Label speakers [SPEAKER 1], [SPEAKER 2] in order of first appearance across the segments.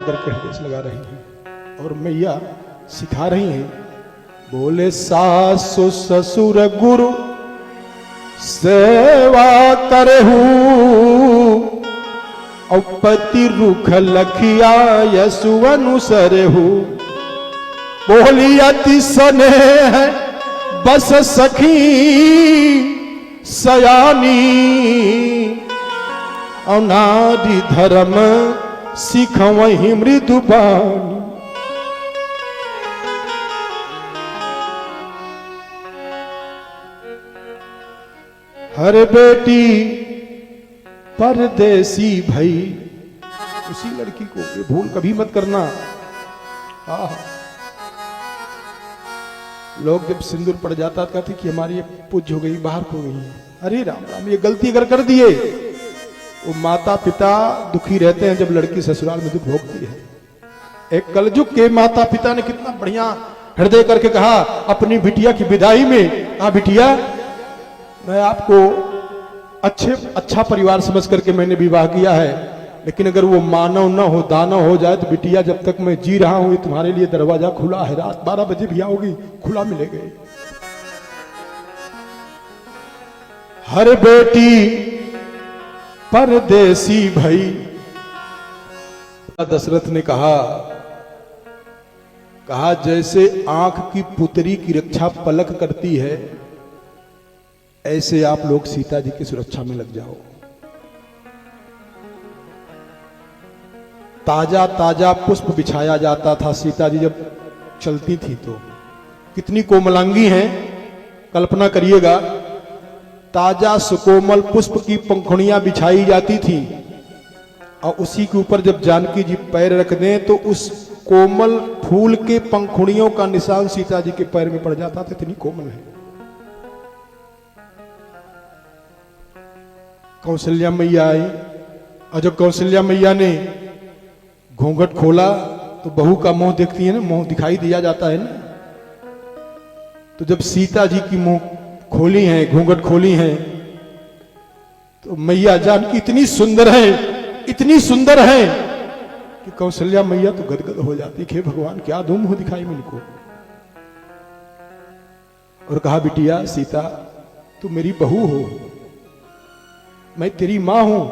[SPEAKER 1] करके हृदय से लगा रही हैं और मैया सिखा रही हैं। बोले सासु ससुर गुरु सेवा करहू, और पति रुख लखिया यसु अनुसरहू। बोली अति स्नेह बस सखी सयानी, और नारी धर्म सिखवहि मृदुबानी। हर बेटी परदेसी भई, उसी लड़की को ये भूल कभी मत करना। लोग जब सिंदूर पड़ जाता कहते कि हमारी ये पूज हो गई, बाहर हो गई। अरे राम राम, ये गलती अगर कर दिए, वो माता पिता दुखी रहते हैं जब लड़की ससुराल में दुख भोगती है। एक कलयुग के माता पिता ने कितना बढ़िया हृदय करके कहा अपनी बिटिया की विदाई में, बिटिया मैं आपको अच्छा परिवार समझ करके मैंने विवाह किया है, लेकिन अगर वो मानव न हो दानव हो जाए तो बिटिया जब तक मैं जी रहा हूं तुम्हारे लिए दरवाजा खुला है, रात 12 बजे भी आओगी खुला मिलेगा। हर बेटी परदेसी भई। दशरथ ने कहा जैसे आंख की पुतरी की रक्षा पलक करती है, ऐसे आप लोग सीता जी की सुरक्षा में लग जाओ। ताजा ताजा पुष्प बिछाया जाता था, सीता जी जब चलती थी तो कितनी कोमलांगी हैं, कल्पना करिएगा। ताजा सुकोमल पुष्प की पंखुड़ियां बिछाई जाती थी और उसी के ऊपर जब जानकी जी पैर रख दें तो उस कोमल फूल के पंखुड़ियों का निशान सीता जी के पैर में पड़ जाता था, इतनी कोमल है। कौशल्या मैया आई और जब कौशल्या मैया ने घूंघट खोला तो बहू का मुंह देखती है ना, मुंह दिखाई दिया जाता है ना। तो जब सीता जी की मुंह खोली है, घूंघट खोली है, तो मैया जानकी इतनी सुंदर है, इतनी सुंदर है कि कौशल्या मैया तो गदगद हो जाती है। भगवान क्या दूं मुंह दिखाई मुझको। और कहा बिटिया सीता तू मेरी बहू हो, मैं तेरी मां हूं,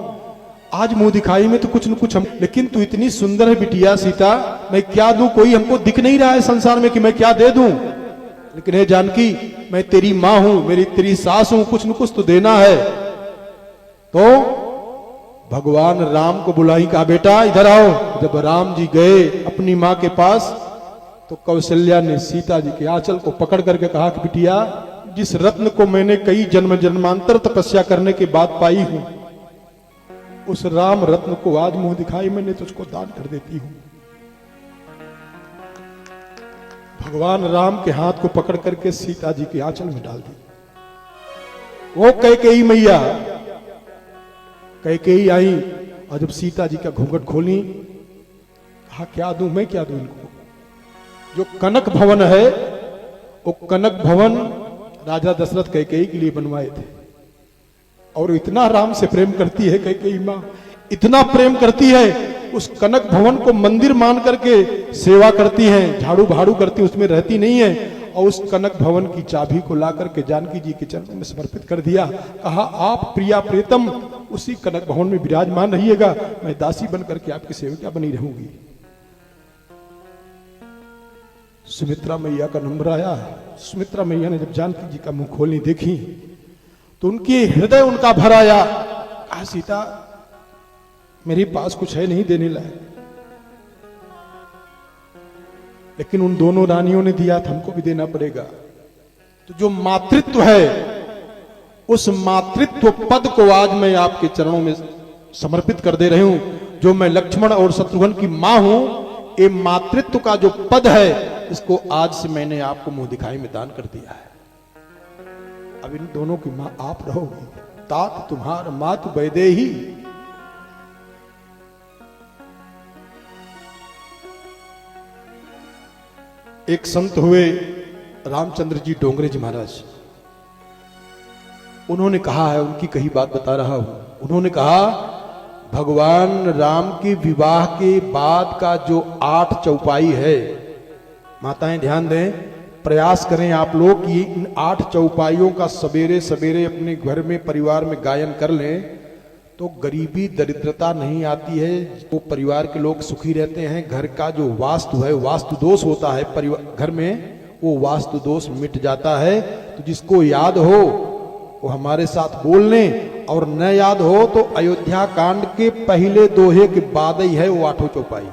[SPEAKER 1] आज मुंह दिखाई में तो कुछ न कुछ हम, लेकिन तू इतनी सुंदर है बिटिया सीता, मैं क्या दूं, कोई हमको दिख नहीं रहा है संसार में कि मैं क्या दे दूं, लेकिन हे जानकी मैं तेरी मां हूं, मेरी तेरी सास हूं, कुछ न कुछ तो देना है। तो भगवान राम को बुलाई, कहा बेटा इधर आओ। जब राम जी गए अपनी मां के पास तो कौशल्या ने सीता जी के आंचल को पकड़ करके कहा कि बिटिया जिस रत्न को मैंने कई जन्म जन्मांतर तपस्या करने के बाद पाई हूं, उस राम रत्न को आज मुंह दिखाई मैंने तुझको दान कर देती हूं। भगवान राम के हाथ को पकड़ करके सीता जी के आंचल में डाल दी। वो कैकेयी मैया कैकेयी आई और जब सीता जी का घूंघट खोली, कहा क्या दूं, मैं क्या दूं इनको। जो कनक भवन है वो कनक भवन राजा दशरथ कैकेयी के लिए बनवाए थे, और इतना राम से प्रेम करती है कैकेयी मां, इतना प्रेम करती है, उस कनक भवन को मंदिर मान करके सेवा करती हैं, झाड़ू भाड़ू करती, उसमें रहती नहीं है। और उस कनक भवन की चाबी को ला करके जानकी जी के चरणों में समर्पित कर दिया। कहा आप प्रिया प्रीतम उसी कनक भवन में विराजमान रहिएगा, मैं दासी बन करके आपकी सेविका बनी रहूंगी। सुमित्रा मैया का नंबर आया। सुमित्रा मैया ने जब जानकी जी का मुंह खोलनी देखी तो उनकी हृदय उनका भर आया। कहा सीता मेरे पास कुछ है नहीं देने लायक, लेकिन उन दोनों रानियों ने दिया था, हमको भी देना पड़ेगा। तो जो मातृत्व है उस मातृत्व पद को आज मैं आपके चरणों में समर्पित कर दे रही हूं। जो मैं लक्ष्मण और शत्रुघ्न की मां हूं, ये मातृत्व का जो पद है इसको आज से मैंने आपको मुंह दिखाई में दान कर दिया है। अब इन दोनों की मां आप रहोगी। तात तुम्हार मातु वैदेही। एक संत हुए रामचंद्र जी डोंगरे जी महाराज, उन्होंने कहा है, उनकी कही बात बता रहा हूं। उन्होंने कहा भगवान राम के विवाह के बाद का जो 8 चौपाई है, माताएं ध्यान दें, प्रयास करें आप लोग कि इन 8 चौपाइयों का सवेरे सवेरे अपने घर में परिवार में गायन कर लें तो गरीबी दरिद्रता नहीं आती है। वो परिवार के लोग सुखी रहते हैं। घर का जो वास्तु है, वास्तु दोष होता है परिवार घर में, वो वास्तु दोष मिट जाता है। तो जिसको याद हो वो हमारे साथ बोल लें, और न याद हो तो अयोध्या कांड के पहले दोहे के बाद ही है वो 8 चौपाई।